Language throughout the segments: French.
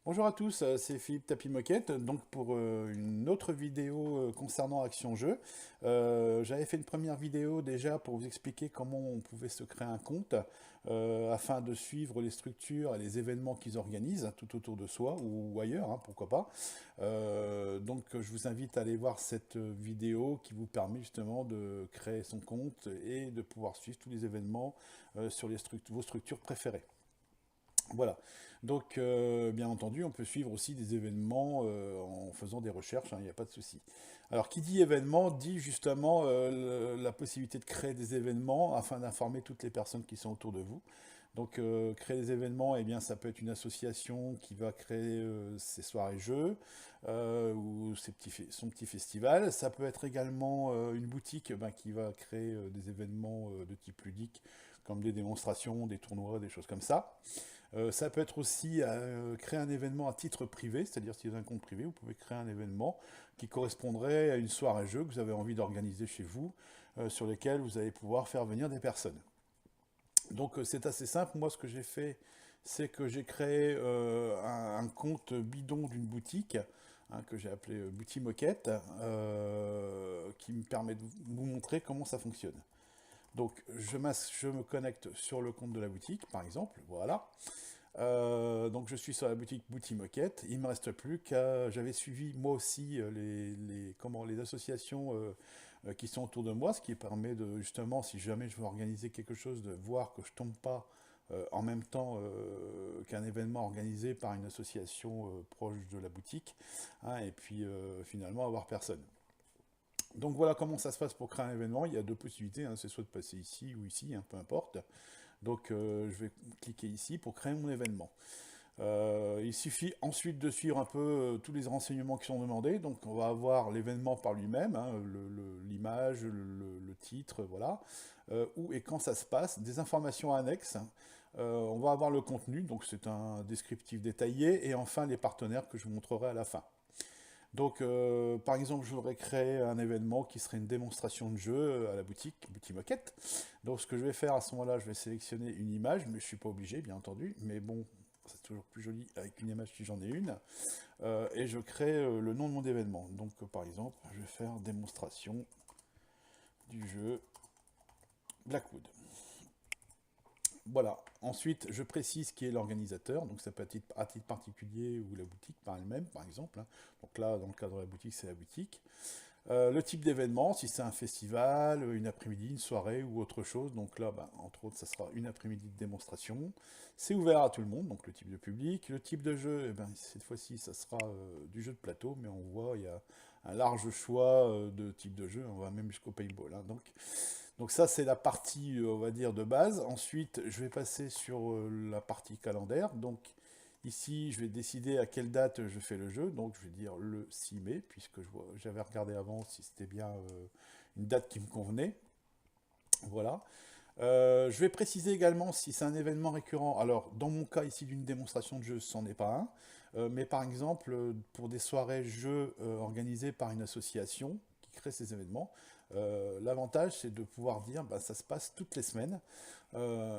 Bonjour à tous, c'est Philippe Tapis Moquette. Donc pour une autre vidéo concernant Action Jeu, j'avais fait une première vidéo déjà pour vous expliquer comment on pouvait se créer un compte afin de suivre les structures et les événements qu'ils organisent tout autour de soi ou ailleurs, hein, pourquoi pas. Donc je vous invite à aller voir cette vidéo qui vous permet justement de créer son compte et de pouvoir suivre tous les événements sur vos structures préférées. Voilà. Donc, bien entendu, on peut suivre aussi des événements en faisant des recherches, hein, il n'y a pas de souci. Alors, qui dit événement dit justement la possibilité de créer des événements afin d'informer toutes les personnes qui sont autour de vous. Donc, créer des événements, eh bien, ça peut être une association qui va créer ses soirées jeux ou son petit festival. Ça peut être également une boutique ben, qui va créer des événements de type ludique, comme des démonstrations, des tournois, des choses comme ça. Ça peut être aussi créer un événement à titre privé, c'est-à-dire si vous avez un compte privé, vous pouvez créer un événement qui correspondrait à une soirée jeu que vous avez envie d'organiser chez vous, sur lequel vous allez pouvoir faire venir des personnes. Donc c'est assez simple, moi ce que j'ai fait, c'est que j'ai créé un compte bidon d'une boutique, hein, que j'ai appelé Boutique Moquette, qui me permet de vous montrer comment ça fonctionne. Donc je me connecte sur le compte de la boutique, par exemple, voilà. Donc je suis sur la boutique Moquette. Il ne me reste plus qu'à... J'avais suivi moi aussi les associations qui sont autour de moi, ce qui permet de justement, si jamais je veux organiser quelque chose, de voir que je ne tombe pas en même temps qu'un événement organisé par une association proche de la boutique, hein, et puis finalement avoir personne. Donc voilà comment ça se passe pour créer un événement. Il y a deux possibilités, hein, c'est soit de passer ici ou ici, hein, peu importe. Donc je vais cliquer ici pour créer mon événement. Il suffit ensuite de suivre un peu tous les renseignements qui sont demandés. Donc on va avoir l'événement par lui-même, hein, l'image, le titre, voilà. Où et quand ça se passe, des informations annexes. On va avoir le contenu, donc c'est un descriptif détaillé. Et enfin les partenaires que je vous montrerai à la fin. Donc, par exemple, je voudrais créer un événement qui serait une démonstration de jeu à la boutique Moquette. Donc, ce que je vais faire à ce moment-là, je vais sélectionner une image, mais je ne suis pas obligé, bien entendu. Mais bon, c'est toujours plus joli avec une image si j'en ai une. Et je crée le nom de mon événement. Donc, par exemple, je vais faire démonstration du jeu Blackwood. Voilà. Ensuite, je précise qui est l'organisateur. Donc, ça peut être à titre particulier ou la boutique par elle-même, par exemple, hein. Donc là, dans le cadre de la boutique, c'est la boutique. Le type d'événement, si c'est un festival, une après-midi, une soirée ou autre chose. Donc là, ben, entre autres, ça sera une après-midi de démonstration. C'est ouvert à tout le monde, donc le type de public. Le type de jeu, eh ben, cette fois-ci, ça sera du jeu de plateau, mais on voit, il y a un large choix de types de jeux. On va même jusqu'au paintball, hein. Donc ça, c'est la partie, on va dire, de base. Ensuite, je vais passer sur la partie calendaire. Donc ici, je vais décider à quelle date je fais le jeu. Donc je vais dire le 6 mai, puisque j'avais regardé avant si c'était bien une date qui me convenait. Voilà. Je vais préciser également si c'est un événement récurrent. Alors, dans mon cas ici d'une démonstration de jeu, ce n'en est pas un. Mais par exemple, pour des soirées jeux organisées par une association qui crée ces événements, l'avantage c'est de pouvoir dire bah, ça se passe toutes les semaines.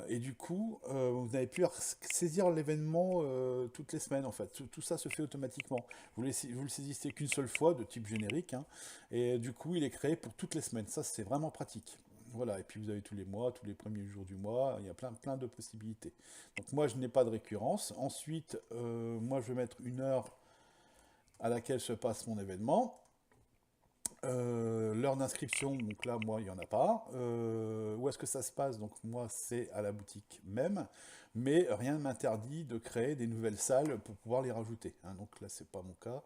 Et du coup, vous n'avez plus à saisir l'événement toutes les semaines en fait. Tout ça se fait automatiquement. Vous le saisissez qu'une seule fois de type générique, hein, et du coup, il est créé pour toutes les semaines. Ça, c'est vraiment pratique. Voilà, et puis vous avez tous les mois, tous les premiers jours du mois, il y a plein de possibilités. Donc moi, je n'ai pas de récurrence. Ensuite, moi, je vais mettre une heure à laquelle se passe mon événement. L'heure d'inscription, donc là, moi, il n'y en a pas. Où est-ce que ça se passe? Donc moi, c'est à la boutique même, mais rien ne m'interdit de créer des nouvelles salles pour pouvoir les rajouter, hein. Donc là, c'est pas mon cas.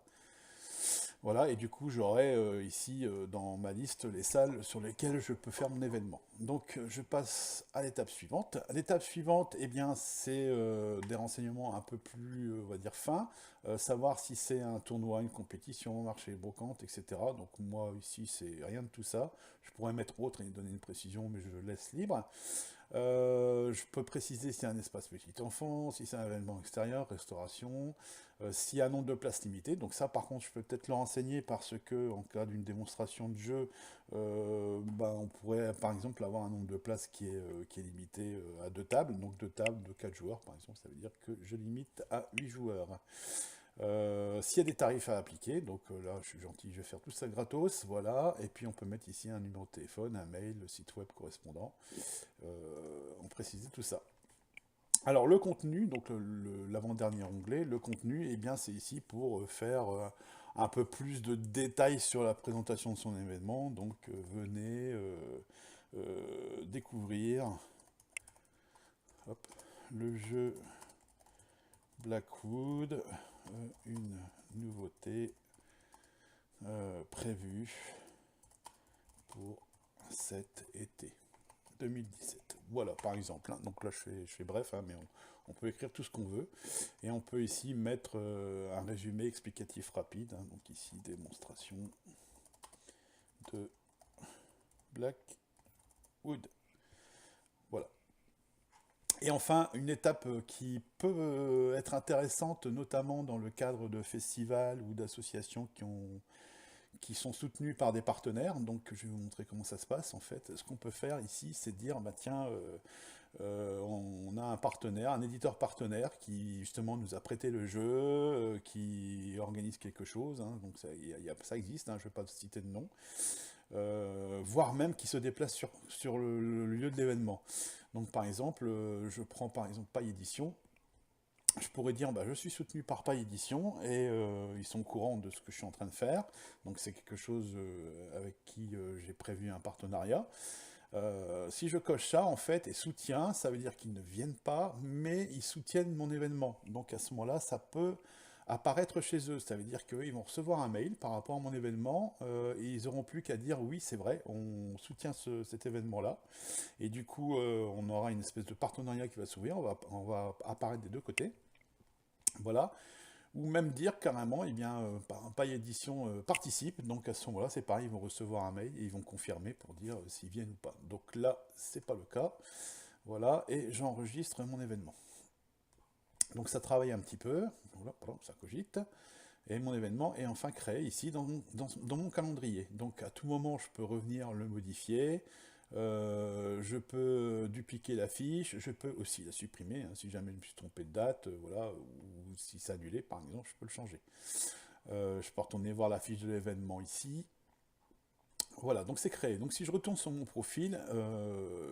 Voilà, et du coup, j'aurai ici dans ma liste les salles sur lesquelles je peux faire mon événement. Donc, je passe à l'étape suivante. L'étape suivante, eh bien, c'est des renseignements un peu plus, on va dire, fins. Savoir si c'est un tournoi, une compétition, marché brocante, etc. Donc, moi, ici, c'est rien de tout ça. Je pourrais mettre autre et donner une précision, mais je laisse libre. Je peux préciser si c'est un espace petit enfant, si c'est un événement extérieur, restauration, s'il y a un nombre de places limité. Donc ça, par contre, je peux peut-être le renseigner parce que en cas d'une démonstration de jeu, ben, on pourrait, par exemple, avoir un nombre de places qui est limité à deux tables. Donc deux tables de 4 joueurs, par exemple, ça veut dire que je limite à 8 joueurs. S'il y a des tarifs à appliquer, donc là je suis gentil, je vais faire tout ça gratos, voilà, et puis on peut mettre ici un numéro de téléphone, un mail, le site web correspondant, on précise tout ça. Alors le contenu, donc l'avant-dernier onglet, le contenu, eh bien c'est ici pour faire un peu plus de détails sur la présentation de son événement, donc venez découvrir hop, le jeu Blackwood, une nouveauté prévue pour cet été 2017. Voilà, par exemple. Hein. Donc là, je fais bref, hein, mais on peut écrire tout ce qu'on veut. Et on peut ici mettre un résumé explicatif rapide. Hein. Donc ici, démonstration de Blackwood. Voilà. Et enfin, une étape qui peut être intéressante, notamment dans le cadre de festivals ou d'associations qui sont soutenues par des partenaires. Donc je vais vous montrer comment ça se passe en fait. Ce qu'on peut faire ici, c'est dire, bah tiens, on a un partenaire, un éditeur partenaire qui justement nous a prêté le jeu, qui organise quelque chose. Hein. Donc ça existe, hein, je ne vais pas citer de nom. Voire même qui se déplace sur le lieu de l'événement. Donc par exemple, je prends par exemple Paille Édition. Je pourrais dire, bah, je suis soutenu par Paille Édition et ils sont au courant de ce que je suis en train de faire. Donc c'est quelque chose avec qui j'ai prévu un partenariat. Si je coche ça, en fait, et soutien, ça veut dire qu'ils ne viennent pas, mais ils soutiennent mon événement. Donc à ce moment-là, ça peut apparaître chez eux. Ça veut dire qu'ils vont recevoir un mail par rapport à mon événement et ils n'auront plus qu'à dire oui, c'est vrai, on soutient cet événement-là. Et du coup, on aura une espèce de partenariat qui va s'ouvrir, on va apparaître des deux côtés. Voilà. Ou même dire carrément, eh bien, Paille Édition participe, donc à ce moment-là, c'est pareil, ils vont recevoir un mail et ils vont confirmer pour dire s'ils viennent ou pas. Donc là, c'est pas le cas. Voilà, et j'enregistre mon événement. Donc ça travaille un petit peu, voilà, pardon, ça cogite, et mon événement est enfin créé ici dans mon calendrier. Donc à tout moment, je peux revenir le modifier, je peux dupliquer la fiche, je peux aussi la supprimer, hein, si jamais je me suis trompé de date, voilà, ou si c'est annulé par exemple, je peux le changer. Je peux retourner voir la fiche de l'événement ici. Voilà, donc c'est créé. Donc si je retourne sur mon profil,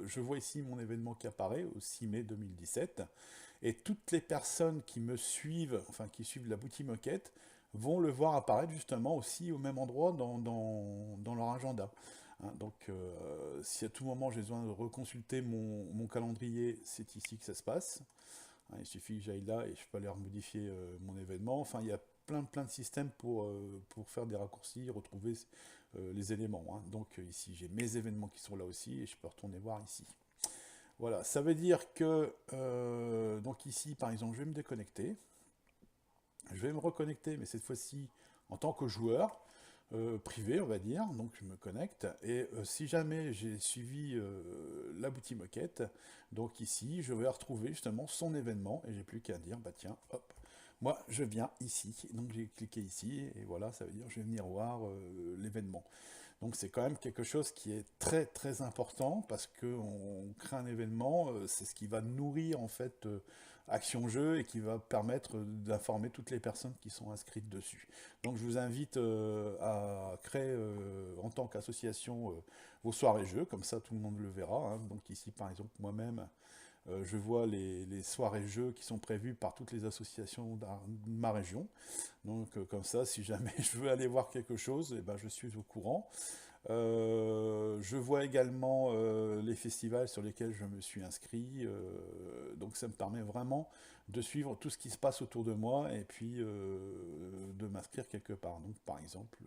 je vois ici mon événement qui apparaît au 6 mai 2017. Et toutes les personnes qui me suivent, enfin qui suivent la boutique moquette, vont le voir apparaître justement aussi au même endroit dans leur agenda. Hein, donc si à tout moment j'ai besoin de reconsulter mon calendrier, c'est ici que ça se passe. Hein, il suffit que j'aille là et je peux aller remodifier mon événement. Enfin, il y a plein de systèmes pour faire des raccourcis, retrouver les éléments. Hein. Donc ici, j'ai mes événements qui sont là aussi et je peux retourner voir ici. Voilà, ça veut dire que, donc ici, par exemple, je vais me déconnecter. Je vais me reconnecter, mais cette fois-ci en tant que joueur. Privé, on va dire, donc je me connecte, et si jamais j'ai suivi la boutique moquette, donc ici, je vais retrouver justement son événement, et j'ai plus qu'à dire, bah tiens, hop, moi je viens ici, donc j'ai cliqué ici, et voilà, ça veut dire je vais venir voir l'événement. Donc c'est quand même quelque chose qui est très important, parce qu'on crée un événement, c'est ce qui va nourrir en fait Action Jeu et qui va permettre d'informer toutes les personnes qui sont inscrites dessus. Donc je vous invite à créer en tant qu'association vos soirées jeux, comme ça tout le monde le verra. Hein. Donc ici par exemple moi-même, je vois les soirées jeux qui sont prévues par toutes les associations de ma région. Donc comme ça, si jamais je veux aller voir quelque chose, eh ben, je suis au courant. Je vois également les festivals sur lesquels je me suis inscrit, donc ça me permet vraiment de suivre tout ce qui se passe autour de moi et puis de m'inscrire quelque part. Donc par exemple,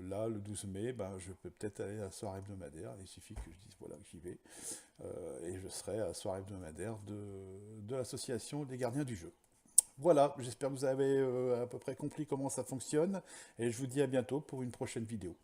là le 12 mai, ben, je peux peut-être aller à la soirée hebdomadaire, il suffit que je dise voilà que j'y vais, et je serai à la soirée hebdomadaire de l'association des gardiens du jeu. Voilà, j'espère que vous avez à peu près compris comment ça fonctionne, et je vous dis à bientôt pour une prochaine vidéo.